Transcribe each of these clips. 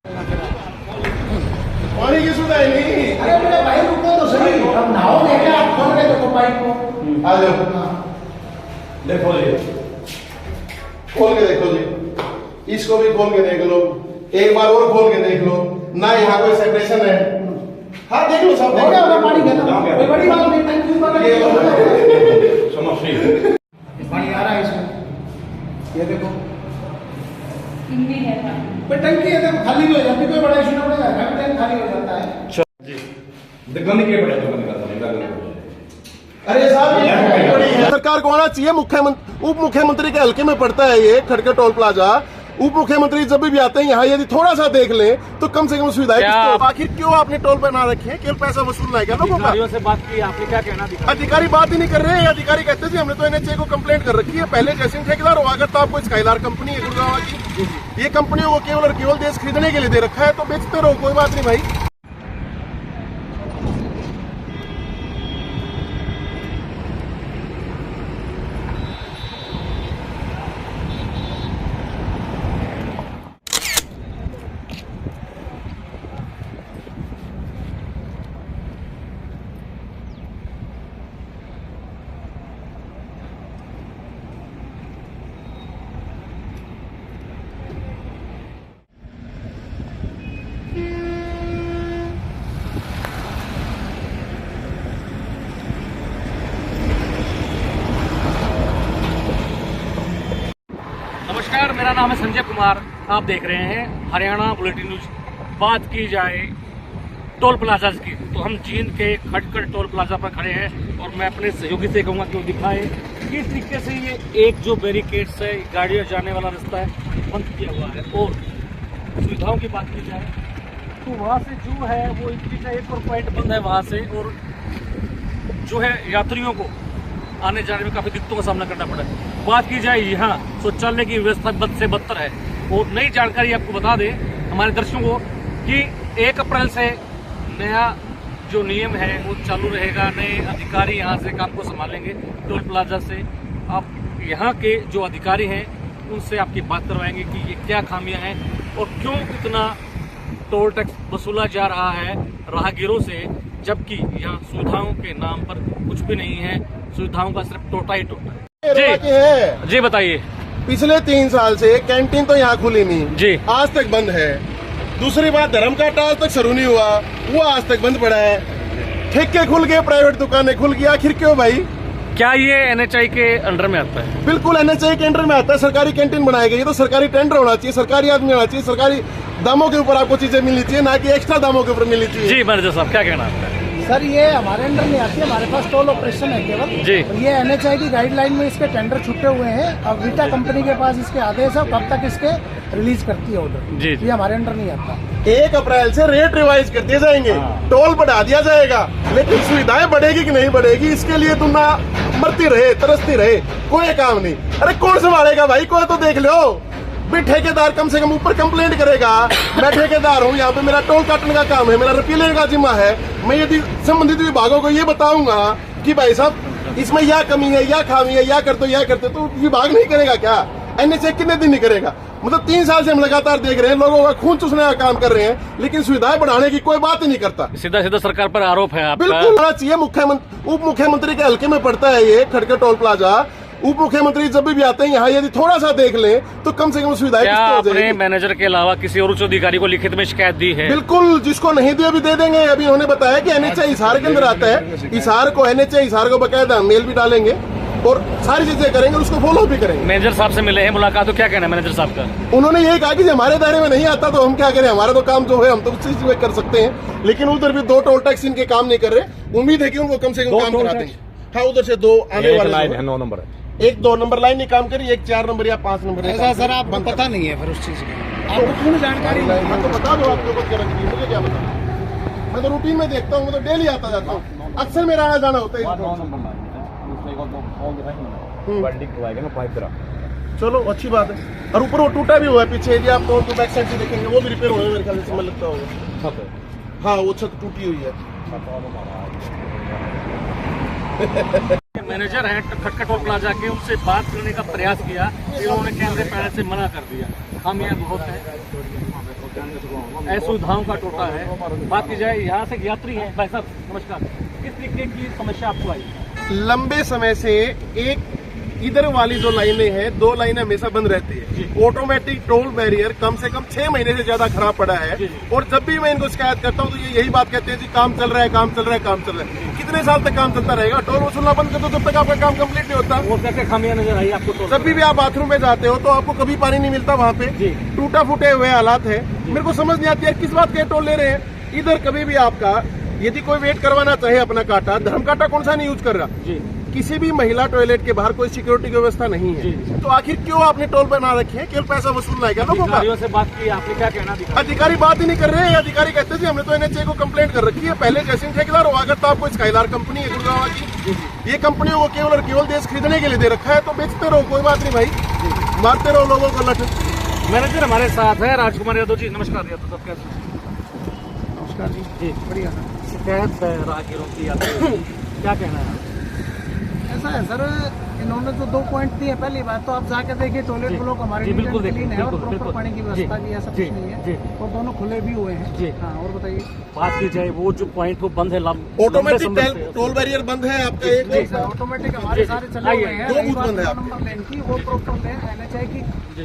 पानी की सुविधा नहीं। अरे मेरे भाई रुको तो सही, अब नहाओ देखा आप खोल के देखो पाइप को। आ जाओ, देखो जी, खोल के देखो जी, इसको भी खोल के देख लो, एक बार और खोल के देख लो ना, यहाँ कोई सेपरेशन है। हाँ देख लो, सब हो गया होगा पानी खत्म, कोई बड़ी बात नहीं। टंकी ऊपर पानी आ रहा है इसमें, ये देखो टंकी है, देखो खाली भी हो जाती, कोई बड़ा इशू ना पड़ेगा, टैंक खाली हो जाता है। अरे साहब सरकार को आना चाहिए, मुख्यमंत्री उप मुख्यमंत्री के हल्के में पड़ता है ये खटके टोल प्लाजा। उप मुख्यमंत्री जब भी आते हैं यहाँ, यदि थोड़ा सा देख लें तो कम से कम सुविधाएं। आखिर क्यों आपने टोल बना रखे हैं? केवल पैसा वसूलना है क्या लोगों का? अधिकारियों से बात की आपने, क्या कहना? अधिकारी बात ही नहीं कर रहे हैं। अधिकारी कहते थे हमने तो एनएचए को कंप्लेंट कर रखी है, पहले जैसे ठेकेदार हो, अगर तो आपको स्काईलार कंपनी है गुड़गांव की, ये कंपनियों को केवल और केवल देश खरीदने के लिए दे रखा है, तो बेचते रहो, कोई बात नहीं भाई। नमस्कार, मेरा नाम है संजय कुमार, आप देख रहे हैं हरियाणा बुलेटिन न्यूज। बात की जाए टोल प्लाजा की तो हम जींद के खटखट टोल प्लाजा पर खड़े हैं और मैं अपने सहयोगी से कहूँगा कि वो दिखाए किस तरीके से ये एक जो बैरिकेड्स है, गाड़ियाँ जाने वाला रास्ता है, बंद किया हुआ है। और सुविधाओं की बात की जाए तो वहाँ से जो है वो एंट्री का एक और पॉइंट बंद है वहाँ से, और जो है यात्रियों को आने जाने में काफ़ी दिक्कतों का सामना करना पड़ा है। बात की जाए यहाँ शौचालय की व्यवस्था बद से बदतर है। और नई जानकारी आपको बता दें हमारे दर्शकों को कि 1 अप्रैल से नया जो नियम है वो चालू रहेगा। नए अधिकारी यहाँ से काम को संभालेंगे टोल प्लाजा से। आप यहाँ के जो अधिकारी हैं उनसे आपकी बात करवाएंगे कि ये क्या खामियां हैं और क्यों इतना टोल टैक्स वसूला जा रहा है राहगीरों से, जबकि यहाँ सुविधाओं के नाम पर कुछ भी नहीं है। सुविधाओं का सिर्फ टोटा ही टोटा है। जी बताइए। पिछले 3 साल से कैंटीन तो यहाँ खुली नहीं जी, आज तक बंद है। दूसरी बात, धर्म का आज तक शुरू नहीं हुआ, वो आज तक बंद पड़ा है। ठेके खुल गए, प्राइवेट दुकानें खुल गई, आखिर क्यों भाई? क्या ये एनएचआई के अंडर में आता है? बिल्कुल एनएचआई के अंडर में आता है। सरकारी कैंटीन बनाई गई, तो सरकारी टेंडर होना चाहिए, सरकारी आदमी होना चाहिए, सरकारी दामों के ऊपर आपको चीजें मिलनी चाहिए, ना कि एक्स्ट्रा दामों के ऊपर मिलनी चाहिए। जी मैनेजर साहब, क्या कहना आपका? सर ये हमारे अंडर नहीं आती है, हमारे पास टोल ऑपरेशन है केवल जी। ये एनएचआई की गाइडलाइन में इसके टेंडर छुटे हुए हैं। अब वीटा कंपनी के पास इसके आदेश है, कब तक इसके रिलीज करती है ऑर्डर। जी। ये हमारे अंडर नहीं आता। 1 अप्रैल से रेट रिवाइज कर दिए जाएंगे, टोल बढ़ा दिया जाएगा, लेकिन सुविधाएं बढ़ेगी कि नहीं बढ़ेगी इसके लिए तुम ना मरती रहे, तरसती रहे, कोई काम नहीं। अरे कौन संभालेगा भाई? कोई तो देख लो भी। ठेकेदार कम से कम ऊपर कंप्लेंट करेगा, मैं ठेकेदार हूँ, यहाँ पे मेरा टोल काटने का काम है, मेरा रिपीलिंग का जिम्मा है। मैं यदि संबंधित विभागों को ये बताऊंगा कि भाई साहब इसमें यह कमी है, यह खामी है, यह करते तो विभाग नहीं करेगा क्या? एनएचए कितने दिन नहीं करेगा? मतलब 3 साल से हम लगातार देख रहे हैं, लोगों का खून चूसने का काम कर रहे हैं, लेकिन सुविधाएं बढ़ाने की कोई बात ही नहीं करता। सीधा सीधा सरकार पर आरोप है आपका। बिल्कुल होना चाहिए, उप मुख्यमंत्री के हल्के में पड़ता है ये खटके टोल प्लाजा। उप मुख्यमंत्री जब भी आते हैं यहाँ, यदि थोड़ा सा देख लें तो कम से कम सुविधाएं। क्या आपने मैनेजर के अलावा किसी और उच्च अधिकारी को लिखित में शिकायत दी है? बिल्कुल, जिसको नहीं दी अभी दे देंगे। अभी उन्होंने बताया कि एनएचए हिसार के अंदर आता है, हिसार को एनएचए हिसार को बकायदा मेल भी डालेंगे और सारी चीजें करेंगे, उसको फॉलो भी करेंगे। मैनेजर साहब से मिले हैं, मुलाकात, तो क्या कहना है मैनेजर साहब का? उन्होंने यही कहा कि हमारे दायरे में नहीं आता तो हम क्या करें, हमारा तो काम जो है हम तो उस चीज में कर सकते हैं, लेकिन उधर भी 2 टोल टैक्स इनके काम नहीं कर रहे। उम्मीद है कि उनको कम से कम काम करा देंगे। हाँ, उधर से 2 आने वाले है, 9 नंबर, एक 2 नंबर लाइन नहीं काम करी, एक 4 नंबर या 5 नंबर। ऐसा सर आपको पता नहीं है फिर उस चीज की, आपको पूर्ण जानकारी नहीं है। तो बता दो आपको, मुझे क्या बता? मैं तो रूटीन में देखता हूँ, मैं तो डेली आता जाता हूँ, अक्सर मेरा आना जाना होता है। चलो अच्छी बात है। और ऊपर वो टूटा भी हुआ है पीछे, यदि आप तो बैक साइड से देखेंगे वो भी रिपेयर होने में मेरे ख्याल से समय लगता होगा। हाँ, वो छत टूटी हुई है। मैनेजर हैं खटखट टोल प्लाजा के, उनसे बात करने का प्रयास किया, इन्होंने कैमरे पहले से मना कर दिया। हम यहाँ बहुत है, असुविधाओं का टोटा है। बात की जाए यहाँ से यात्री है। भाई साहब नमस्कार, किस तरीके की समस्या आपको आई? लंबे समय से एक इधर वाली जो लाइनें हैं, दो लाइनें हमेशा बंद रहती है। ऑटोमेटिक टोल बैरियर कम से कम 6 महीने से ज्यादा खराब पड़ा है। और जब भी मैं इनको शिकायत करता हूँ तो ये यही बात कहते हैं जी काम चल रहा है, काम चल रहा है, काम चल रहा है। कितने साल तक काम चलता रहेगा? टोल वसूलना बंद कर दो जब तक आपका काम कंप्लीट नहीं होता। और क्या क्या खामियां नजर आई आपको? टोल जब भी आप बाथरूम में जाते हो तो आपको कभी पानी नहीं मिलता, वहाँ पे टूटा फूटे हुए हालात है। मेरे को समझ नहीं आती है किस बात के टोल ले रहे हैं। इधर कभी भी आपका यदि कोई वेट करवाना चाहे अपना काटा, धर्म काटा कौन सा नहीं यूज कर रहा। किसी भी महिला टॉयलेट के बाहर कोई सिक्योरिटी की व्यवस्था नहीं है। तो आखिर क्यों आपने टोल बना रखे हैं? केवल पैसा वसूलना है क्या लोगों का? अधिकारियों से बात की आपने, क्या कहना? अधिकारी बात ही नहीं कर रहे हैं। अधिकारी कहते हैं जी हमने तो एनएचए को कंप्लेंट कर रखी है। पहले जैसे ठेकेदार हो, अगर तो आपको स्काईलार कंपनी है गुड़गांव की, ये कंपनियों को केवल और केवल देश खरीदने के लिए दे रखा है, तो बेचते रहो, कोई बात नहीं भाई, मारते रहो लोगों को लठ। मैनेजर हमारे साथ है राजकुमार यादव जी। नमस्कार यादव साहब, कैसे? नमस्कार जी, बढ़िया सर। शिकायत है राहगीरों की, क्या कहना है? ऐसा है सर, इन्होंने तो 2 पॉइंट दिए। पहली बात तो आप जाके देखिए टॉयलेट ब्लॉक हमारे बिल्कुल क्लीन है और बिल्कुल, प्रॉपर पानी की व्यवस्था भी है, सब कुछ नहीं है और दोनों खुले भी हुए हैं। हाँ, और बताइए। बात की जाए वो जो पॉइंट वो बंद है, ऑटोमेटिक टोल बैरियर बंद है आपका एक? ऑटोमेटिक हमारे सारे चले हुए हैं। दो बूथ बंद है नंबर लेन की, वो प्रॉपर लेन एनएचआई की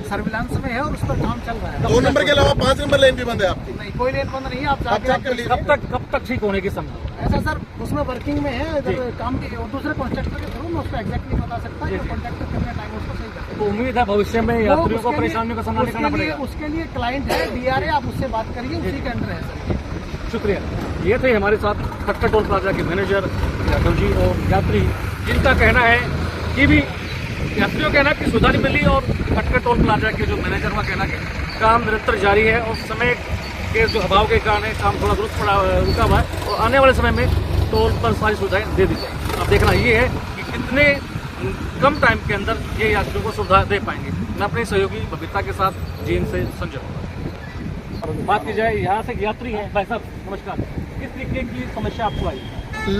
सर्विलांस में है और उस पर काम चल रहा है। 2 नंबर के अलावा 5 नंबर लेन भी बंद है आपकी? नहीं, कोई लेन बंद नहीं है। आप चेक कर लीजिए। कब तक ठीक होने की संभावना? ऐसा सर उसमें वर्किंग में है, इधर काम के और दूसरे कॉन्ट्रैक्टर के थ्रू मैं उसको एग्जैक्ट नहीं बता सकता। जो कॉन्ट्रैक्टर कितने टाइम उसको सही करता है। तो उम्मीद है भविष्य में यात्रियों को परेशानियों का सामना नहीं करना पड़ेगा। उसके लिए क्लाइंट है डीआरए, आप उससे बात करिए, उसी के अंडर है सर। शुक्रिया। ये थे हमारे साथ खटखट टोल प्लाजा के मैनेजर यादव जी और यात्री, जिनका कहना है कि भी यात्रियों का कहना कि सुविधा नहीं मिली और खटखट टोल प्लाजा के जो मैनेजर का कहना कि काम निरंतर जारी है और समय के जो अभाव के कारण काम थोड़ा दुरुस्त रुका हुआ है और आने वाले समय में टोल पर सारी सुविधाएं दे दी जाएंगी। अब देखना ये है कि कितने कम टाइम के अंदर ये यात्रियों को सुविधा दे पाएंगे। मैं अपने सहयोगी बबीता के साथ जीन से संजय। बात की जाए यहाँ से यात्री है। भाई साहब नमस्कार, किस तरीके की समस्या आपको आई?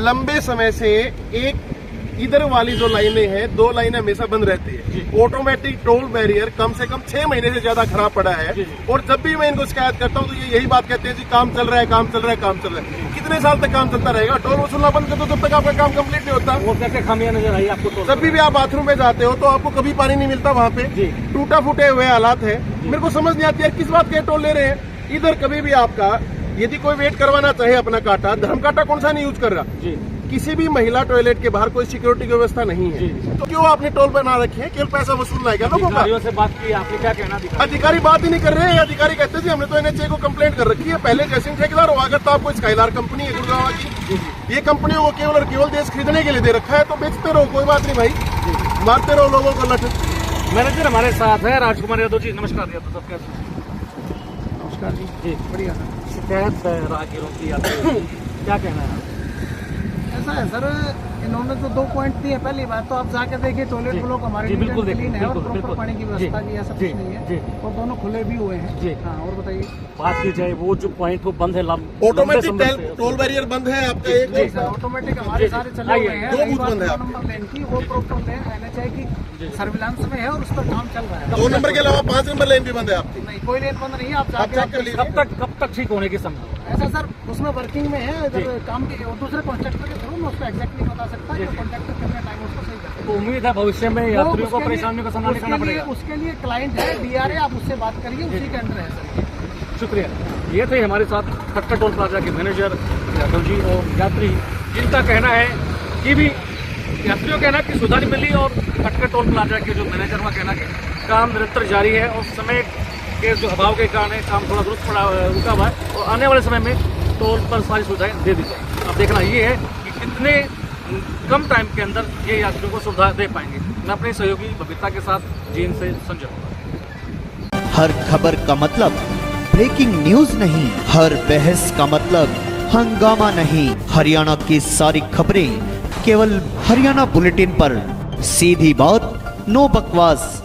लंबे समय से एक इधर वाली जो लाइनें हैं, 2 लाइनें हमेशा बंद रहती है। ऑटोमेटिक टोल बैरियर कम से कम 6 महीने से ज्यादा खराब पड़ा है। और जब भी मैं इनको शिकायत करता हूँ तो ये यही बात कहते हैं जी काम चल रहा है, काम चल रहा है, काम चल रहा है। कितने साल तक काम चलता रहेगा? टोल वसूलना बंद कर दो जब तक आपका काम कंप्लीट नहीं होता। और क्या क्या खामियां नजर आई आपको? जब भी आप बाथरूम में जाते हो तो आपको कभी पानी नहीं मिलता, वहाँ पे टूटा फूटे हुए हालात है। मेरे को समझ नहीं आती है किस बात के टोल ले रहे हैं। इधर कभी भी आपका यदि कोई वेट करवाना चाहे अपना काटा, धर्म काटा कौन सा नहीं यूज कर रहा। किसी भी महिला टॉयलेट के बाहर कोई सिक्योरिटी की व्यवस्था नहीं है। तो क्यों आपने टोल बना रखे हैं? केवल पैसा वसूलना है क्या लोगों का? अधिकारियों से बात की आपने, क्या कहना? अधिकारी बात ही नहीं कर रहे हैं। अधिकारी कहते हैं जी हमने तो एनएचए को कंप्लेंट कर रखी है। पहले जैसे ठेकेदार हो, अगर तो आपको स्काईलार कंपनी है गुड़गांव की, ये कंपनियों को केवल और केवल देश खरीदने के लिए दे रखा है, तो बेचते रहो, कोई बात नहीं भाई, मारते रहो लोगों को लठ। मैनेजर हमारे साथ है राजकुमार यादव जी। नमस्कार यादव साहब, कैसे? नमस्कार जी, बढ़िया सर। शिकायत है राहगीरों की, क्या कहना है? ऐसा है सर, इन्होंने तो 2 पॉइंट दिए। पहली बात तो आप जाके देखिए टॉयलेट ब्लॉक हमारे क्लीन है और प्रॉपर पानी की व्यवस्था भी है, सब कुछ नहीं है और दोनों खुले भी हुए हैं। हाँ, और बताइए। बात की जाए वो जो पॉइंट वो बंद है, ऑटोमेटिक टोल बैरियर बंद है आपका एक? ऑटोमेटिक हमारे सारे चले हुए हैं। 2 बूथ बंद है नंबर लेन की, वो प्रॉपर लेन एनएचआई की सर्विलांस में है और उस पर काम चल रहा है। 2 नंबर के अलावा 5 नंबर लेन भी बंद है आपकी? नहीं, कोई लेन बंद नहीं है। आप चेक कर लीजिए। कब तक ठीक होने की संभावना? ऐसा सर उसमें वर्किंग में है, इधर काम के और दूसरे कॉन्ट्रैक्टर के थ्रू मैं उसको एग्जैक्ट नहीं बता सकता। जो कॉन्ट्रैक्टर कितने टाइम उसको सही करता है। तो उम्मीद है भविष्य में यात्रियों को परेशानियों का सामना नहीं करना पड़ेगा। उसके लिए क्लाइंट है डीआरए, आप उससे बात करिए, उसी के अंडर है सर। शुक्रिया। ये थे हमारे साथ खटखट टोल प्लाजा के मैनेजर यादव जी और यात्री, जिनका कहना है कि भी यात्रियों का कहना कि सुविधा नहीं मिली और खटखट टोल प्लाजा के जो मैनेजर का कहना कि काम निरंतर जारी है और समय के जो अभाव के कारण काम थोड़ा दुरुस्त रुका हुआ है और आने वाले समय में टोल पर सारी सुविधाएं दे दी जाएंगी। अब देखना ये है कि कितने कम टाइम के अंदर ये यात्रियों को सुविधा दे पाएंगे। मैं अपने सहयोगी बबीता के साथ जीन से संजय। हर खबर का मतलब ब्रेकिंग न्यूज नहीं, हर बहस का मतलब हंगामा नहीं। हरियाणा की सारी खबरें केवल हरियाणा बुलेटिन पर। सीधी बात, नो बकवास।